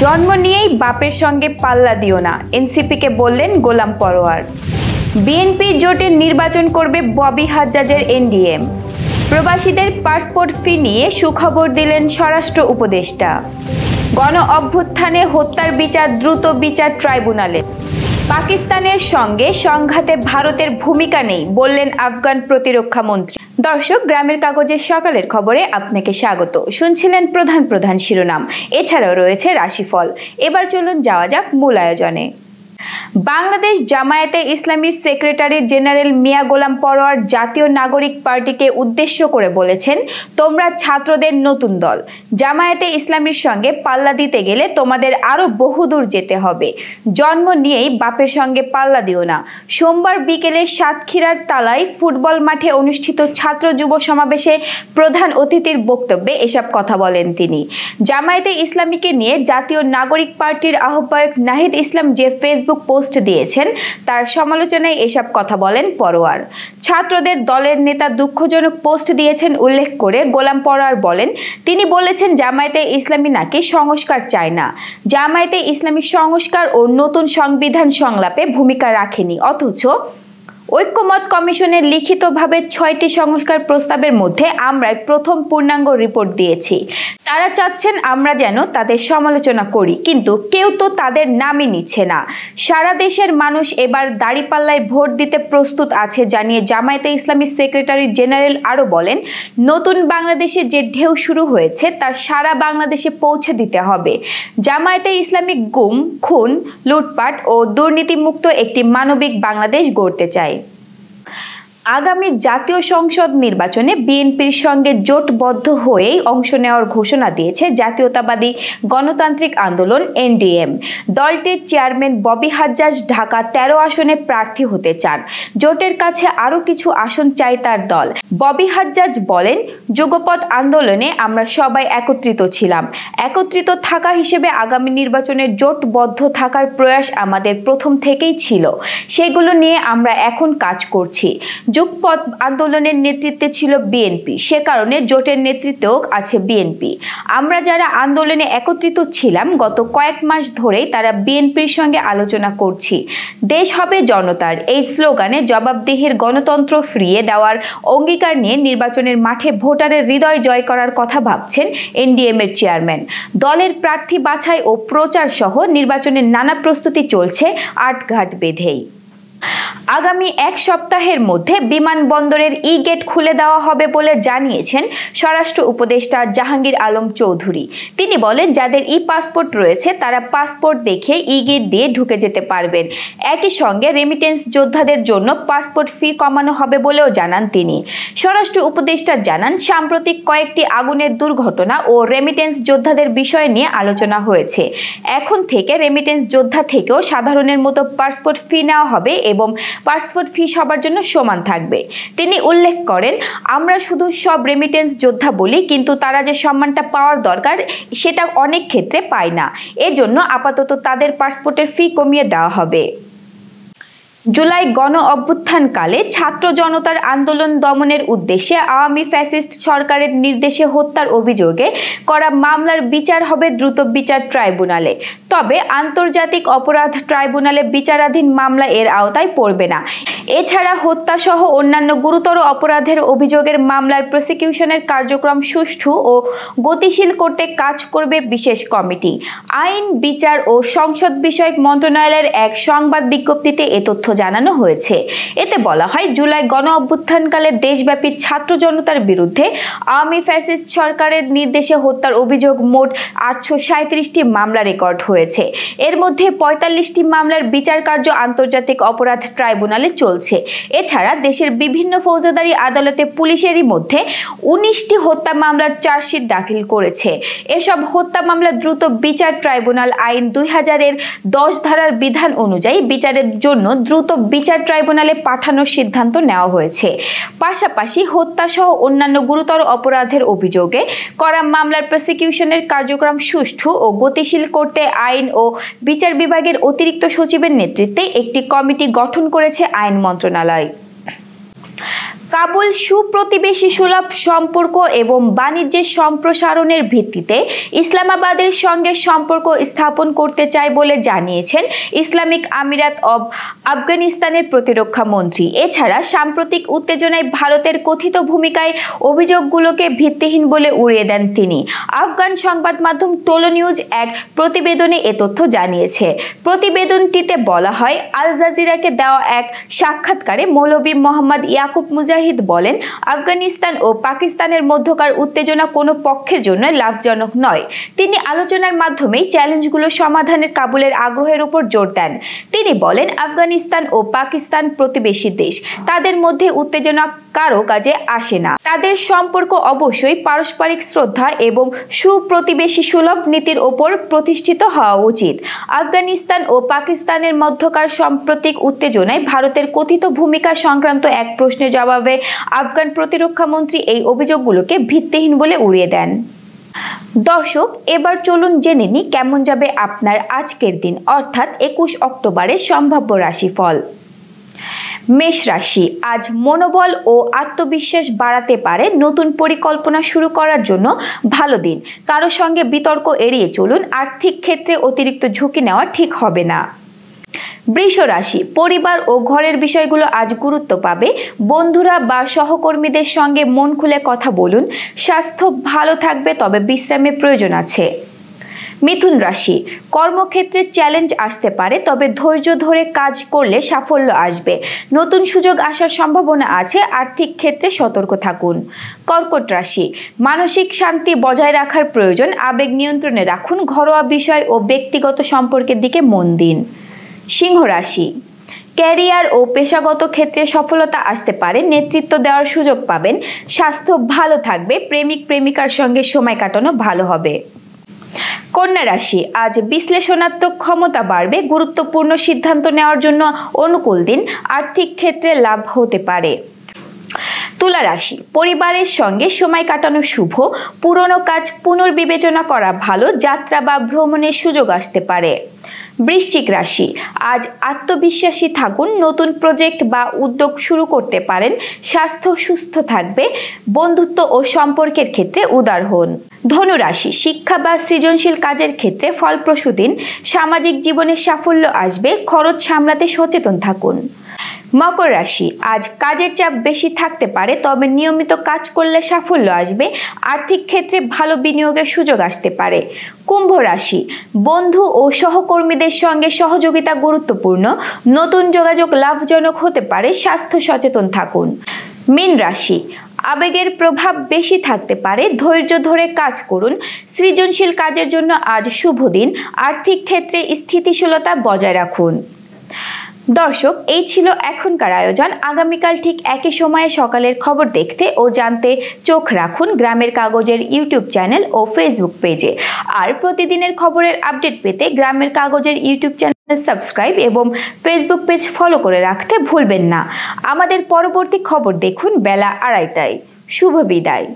জন্ম নিয়েই বাপের সঙ্গে পাল্লা দিও না, এনসিপিকে বললেন গোলাম পরোয়ার। বিএনপি জোটের নির্বাচন করবে ববি হাজ্জাজের এনডিএম। প্রবাসীদের পাসপোর্ট ফি নিয়ে সুখবর দিলেন স্বরাষ্ট্র উপদেষ্টা। গণ অভ্যুত্থানে হত্যার বিচার দ্রুত বিচার ট্রাইব্যুনালে। পাকিস্তানের সঙ্গে সংঘাতে ভারতের ভূমিকা নেই বললেন আফগান প্রতিরক্ষা মন্ত্রী। দর্শক, গ্রামের কাগজের সকালের খবরে আপনাকে স্বাগত। শুনছিলেন প্রধান প্রধান শিরোনাম, এছাড়াও রয়েছে রাশিফল। এবার চলুন যাওয়া যাক মূল আয়োজনে। বাংলাদেশ জামায়াতে ইসলামীর সেক্রেটারি জেনারেল মিয়া গোলাম পরোয়ার জাতীয় নাগরিক পার্টিকে উদ্দেশ্য করে বলেছেন, তোমরা ছাত্রদের নতুন দল, জামায়াতে ইসলামীর সঙ্গে পাল্লা দিতে গেলে তোমাদের আরো বহুদূর যেতে হবে। জন্ম নিয়েই বাপের সঙ্গে পাল্লা দিও না। সোমবার বিকেলে সাতক্ষীরার তালায় ফুটবল মাঠে অনুষ্ঠিত ছাত্র যুব সমাবেশে প্রধান অতিথির বক্তব্যে এসব কথা বলেন তিনি। জামায়াতে ইসলামীকে নিয়ে জাতীয় নাগরিক পার্টির আহ্বায়ক নাহিদ ইসলাম যে ফেসবুক পোস্ট দিয়েছেন তার সমালোচনায় এসব কথা বলেন পরোয়ার। ছাত্রদের দলের নেতা দুঃখজনক পোস্ট দিয়েছেন উল্লেখ করে গোলাম পরোয়ার বলেন, তিনি বলেছেন জামায়াতে ইসলামী নাকি সংস্কার চায় না। জামায়াতে ইসলামী সংস্কার ও নতুন সংবিধান সংলাপে ভূমিকা রাখেনি, অথচ ঐক্যমত কমিশনের লিখিতভাবে 6টি সংস্কার প্রস্তাবের মধ্যে আমরাই প্রথম পূর্ণাঙ্গ রিপোর্ট দিয়েছি। তারা চাচ্ছেন আমরা যেন তাদের সমালোচনা করি, কিন্তু কেউ তো তাদের নামই নিচ্ছে না। সারা দেশের মানুষ এবার দাঁড়িপাল্লায় ভোট দিতে প্রস্তুত আছে জানিয়ে জামায়াতে ইসলামীর সেক্রেটারি জেনারেল আরও বলেন, নতুন বাংলাদেশে যে ঢেউ শুরু হয়েছে তা সারা বাংলাদেশে পৌঁছে দিতে হবে। জামায়াতে ইসলামী গুম, খুন, লুটপাট ও দুর্নীতিমুক্ত একটি মানবিক বাংলাদেশ গড়তে চায়। আগামী জাতীয় সংসদ নির্বাচনে বিএনপির সঙ্গে জোটবদ্ধ হয়েই অংশ নেওয়ার ঘোষণা দিয়েছে জাতীয়তাবাদী গণতান্ত্রিক আন্দোলন এনডিএম। দলটির চেয়ারম্যান ববি হাজ্জাজ ঢাকা 13 আসনে প্রার্থী হতে চান। জোটের কাছে আরও কিছু আসন চাই তার দল। ববি হাজ্জাজ বলেন, যুগপৎ আন্দোলনে আমরা সবাই একত্রিত ছিলাম। একত্রিত থাকা হিসেবে আগামী নির্বাচনে জোটবদ্ধ থাকার প্রয়াস আমাদের প্রথম থেকেই ছিল। সেগুলো নিয়ে আমরা এখন কাজ করছি। যুগপৎ আন্দোলনের নেতৃত্বে ছিল বিএনপি, সে কারণে জোটের নেতৃত্বেও আছে বিএনপি। আমরা যারা আন্দোলনে একত্রিত ছিলাম গত কয়েক মাস ধরেই তারা বিএনপির সঙ্গে আলোচনা করছি। দেশ হবে জনতার, এই স্লোগানে জবাবদিহির গণতন্ত্র ফিরিয়ে দেওয়ার অঙ্গীকার নিয়ে নির্বাচনের মাঠে ভোটারের হৃদয় জয় করার কথা ভাবছেন এনডিএম এর চেয়ারম্যান। দলের প্রার্থী বাছাই ও প্রচার সহ নির্বাচনের নানা প্রস্তুতি চলছে আটঘাট বেঁধেই। আগামী এক সপ্তাহের মধ্যে বিমানবন্দরের ই গেট খুলে দেওয়া হবে বলে জানিয়েছেন স্বরাষ্ট্র উপদেষ্টা জাহাঙ্গীর আলম চৌধুরী। তিনি বলেন, যাদের ই পাসপোর্ট রয়েছে তারা পাসপোর্ট দেখে ই গেট দিয়ে ঢুকে যেতে পারবেন। একই সঙ্গে রেমিটেন্স যোদ্ধাদের জন্য পাসপোর্ট ফি কমানো হবে বলেও জানান তিনি। স্বরাষ্ট্র উপদেষ্টা জানান, সাম্প্রতিক কয়েকটি আগুনের দুর্ঘটনা ও রেমিটেন্স যোদ্ধাদের বিষয় নিয়ে আলোচনা হয়েছে। এখন থেকে রেমিটেন্স যোদ্ধা থেকেও সাধারণের মতো পাসপোর্ট ফি নেওয়া হবে এবং পাসপোর্ট ফি সবার জন্য সমান থাকবে। তিনি উল্লেখ করেন, আমরা শুধু সব রেমিটেন্স যোদ্ধা বলি, কিন্তু তারা যে সম্মানটা পাওয়ার দরকার সেটা অনেক ক্ষেত্রে পায় না। এজন্য আপাতত তাদের পাসপোর্টের ফি কমিয়ে দেওয়া হবে। জুলাই গণ অভ্যুত্থানকালে ছাত্র জনতার আন্দোলন দমনের উদ্দেশ্যে আওয়ামী ফ্যাসিস্ট সরকারের নির্দেশে হত্যার অভিযোগে করা মামলার বিচার হবে দ্রুত বিচার ট্রাইব্যুনালে। তবে আন্তর্জাতিক অপরাধ ট্রাইব্যুনালে বিচারাধীন মামলা এর আওতায় পড়বে না। এছাড়া হত্যাসহ অন্যান্য গুরুতর অপরাধের অভিযোগের মামলার প্রসিকিউশনের কার্যক্রম সুষ্ঠু ও গতিশীল করতে কাজ করবে বিশেষ কমিটি। আইন, বিচার ও সংসদ বিষয়ক মন্ত্রণালয়ের এক সংবাদ বিজ্ঞপ্তিতে এ তথ্য জানানো হয়েছে। এতে বলা হয়, জুলাই গণ অভ্যুত্থানকালে দেশব্যাপী ছাত্র জনতার বিরুদ্ধে আওয়ামী ফ্যাসিস্ট সরকারের নির্দেশে হত্যার অভিযোগ মোট 837টি মামলা রেকর্ড হয়েছে। এর মধ্যে 45টি মামলার বিচার কার্য আন্তর্জাতিক অপরাধ ট্রাইব্যুনালে চলছে। এছাড়া দেশের বিভিন্ন ফৌজদারি আদালতে পুলিশেরই মধ্যে 19টি হত্যা মামলার চার্জশিট দাখিল করেছে। এসব হত্যা মামলা দ্রুত বিচার ট্রাইব্যুনাল আইন 2000-এর 10 ধারার বিধান অনুযায়ী বিচারের জন্য দ্রুত বিচার ট্রাইব্যুনালে পাঠানোর সিদ্ধান্ত নেওয়া হয়েছে। পাশাপাশি হত্যা সহ অন্যান্য গুরুতর অপরাধের অভিযোগে করা মামলার প্রসিকিউশনের কার্যক্রম সুষ্ঠু ও গতিশীল করতে আইন ও বিচার বিভাগের অতিরিক্ত সচিবের নেতৃত্বে একটি কমিটি গঠন করেছে আইন মন্ত্রণালয়। কাবুল সুপ্রতিবেশী সুলভ সম্পর্ক এবং বাণিজ্যের সম্প্রসারণের ভিত্তিতে ইসলামাবাদের সঙ্গে সম্পর্ক স্থাপন করতে চায় বলে জানিয়েছেন ইসলামিক আমিরাত অব আফগানিস্তানের প্রতিরক্ষা মন্ত্রী। এছাড়া সাম্প্রতিক উত্তেজনায় ভারতের কথিত ভূমিকায় অভিযোগগুলোকে ভিত্তিহীন বলে উড়িয়ে দেন তিনি। আফগান সংবাদ মাধ্যম টোলো নিউজ এক প্রতিবেদনে এ তথ্য জানিয়েছে। প্রতিবেদনটিতে বলা হয়, আল জাজিরাকে দেওয়া এক সাক্ষাৎকারে মৌলভী মোহাম্মদ ইয়াকুব মুজাহিদ বলেন, আফগানিস্তান ও পাকিস্তানের মধ্যকার উত্তেজনা কোনো পক্ষের জন্য লাভজনক নয়। তিনি আলোচনার মাধ্যমেই চ্যালেঞ্জগুলো সমাধানের কাবুলের আগ্রহের উপর জোর দেন। তিনি বলেন, আফগানিস্তান ও পাকিস্তান প্রতিবেশী দেশ, তাদের মধ্যে উত্তেজনা কারো কাজে আসে না। তাদের সম্পর্ক অবশ্যই পারস্পরিক শ্রদ্ধা এবং সুপ্রতিবেশী সুলভ নীতির ওপর প্রতিষ্ঠিত হওয়া উচিত। আফগানিস্তান ও পাকিস্তানের মধ্যকার সাম্প্রতিক উত্তেজনায় ভারতের কথিত ভূমিকা সংক্রান্ত এক প্রশ্নের জবাবে আফগান প্রতিরক্ষা মন্ত্রী এই অভিযোগগুলোকে ভিত্তিহীন বলে উড়িয়ে দেন। দর্শক, এবার চলুন জেনে নিই কেমন যাবে আপনার আজকের দিন, অর্থাৎ 21 অক্টোবরের সম্ভাব্য রাশিফল। মেষ রাশি, আজ মনোবল ও আত্মবিশ্বাস বাড়াতে পারে। নতুন পরিকল্পনা শুরু করার জন্য ভালো দিন। কারো সঙ্গে বিতর্ক এড়িয়ে চলুন। আর্থিক ক্ষেত্রে অতিরিক্ত ঝুঁকি নেওয়া ঠিক হবে না। বৃষ রাশি, পরিবার ও ঘরের বিষয়গুলো আজ গুরুত্ব পাবে। বন্ধুরা বা সহকর্মীদের সঙ্গে মন খুলে কথা বলুন। স্বাস্থ্য ভালো থাকবে, তবে বিশ্রামের প্রয়োজন আছে। মিথুন রাশি, কর্মক্ষেত্রে চ্যালেঞ্জ আসতে পারে, তবে ধৈর্য ধরে কাজ করলে সাফল্য আসবে। নতুন সুযোগ আসার সম্ভাবনা আছে। আর্থিক ক্ষেত্রে সতর্ক থাকুন। কর্কট রাশি, মানসিক শান্তি বজায় রাখার প্রয়োজন। আবেগ নিয়ন্ত্রণে রাখুন। ঘরোয়া বিষয় ও ব্যক্তিগত সম্পর্কের দিকে মন দিন। সিংহ রাশি, ক্যারিয়ার ও পেশাগত ক্ষেত্রে সফলতা আসতে পারে। নেতৃত্ব দেওয়ার সুযোগ পাবেন। স্বাস্থ্য ভালো থাকবে। প্রেমিক প্রেমিকার সঙ্গে সময় কাটানো ভালো হবে। কন্যা রাশি, আজ বিশ্লেষণাত্মক ক্ষমতা বাড়বে। গুরুত্বপূর্ণ সিদ্ধান্ত নেওয়ার জন্য অনুকূল দিন। আর্থিক ক্ষেত্রে লাভ হতে পারে। তুলা রাশি, পরিবারের সঙ্গে সময় কাটানো শুভ। পুরনো কাজ পুনর্বিবেচনা করা ভালো। যাত্রা বা ভ্রমণের সুযোগ আসতে পারে। বৃশ্চিক রাশি, আজ আত্মবিশ্বাসী থাকুন। নতুন প্রজেক্ট বা উদ্যোগ শুরু করতে পারেন। স্বাস্থ্য সুস্থ থাকবে। বন্ধুত্ব ও সম্পর্কের ক্ষেত্রে উদার হন। ধনু রাশি, শিক্ষা বা সৃজনশীল কাজের ক্ষেত্রে ফলপ্রসূ দিন। সামাজিক জীবনে সাফল্য আসবে। খরচ সামলাতে সচেতন থাকুন। মকর রাশি, আজ কাজের চাপ বেশি থাকতে পারে, তবে নিয়মিত কাজ করলে সাফল্য আসবে। আর্থিক ক্ষেত্রে ভালো বিনিয়োগের সুযোগ আসতে পারে। কুম্ভ রাশি, বন্ধু ও সহকর্মীদের সঙ্গে সহযোগিতা গুরুত্বপূর্ণ। নতুন যোগাযোগ লাভজনক হতে পারে। স্বাস্থ্য সচেতন থাকুন। মীন রাশি, আবেগের প্রভাব বেশি থাকতে পারে। ধৈর্য ধরে কাজ করুন। সৃজনশীল কাজের জন্য আজ শুভ দিন। আর্থিক ক্ষেত্রে স্থিতিশীলতা বজায় রাখুন। দর্শক, এই ছিল এখনকার আয়োজন। আগামীকাল ঠিক একই সময়ে সকালের খবর দেখতে ও জানতে চোখ রাখুন গ্রামের কাগজের ইউটিউব চ্যানেল ও ফেসবুক পেজে। আর প্রতিদিনের খবরের আপডেট পেতে গ্রামের কাগজের ইউটিউব চ্যানেল সাবস্ক্রাইব এবং ফেসবুক পেজ ফলো করে রাখতে ভুলবেন না। আমাদের পরবর্তী খবর দেখুন বেলা 2:30টায়। শুভ বিদায়।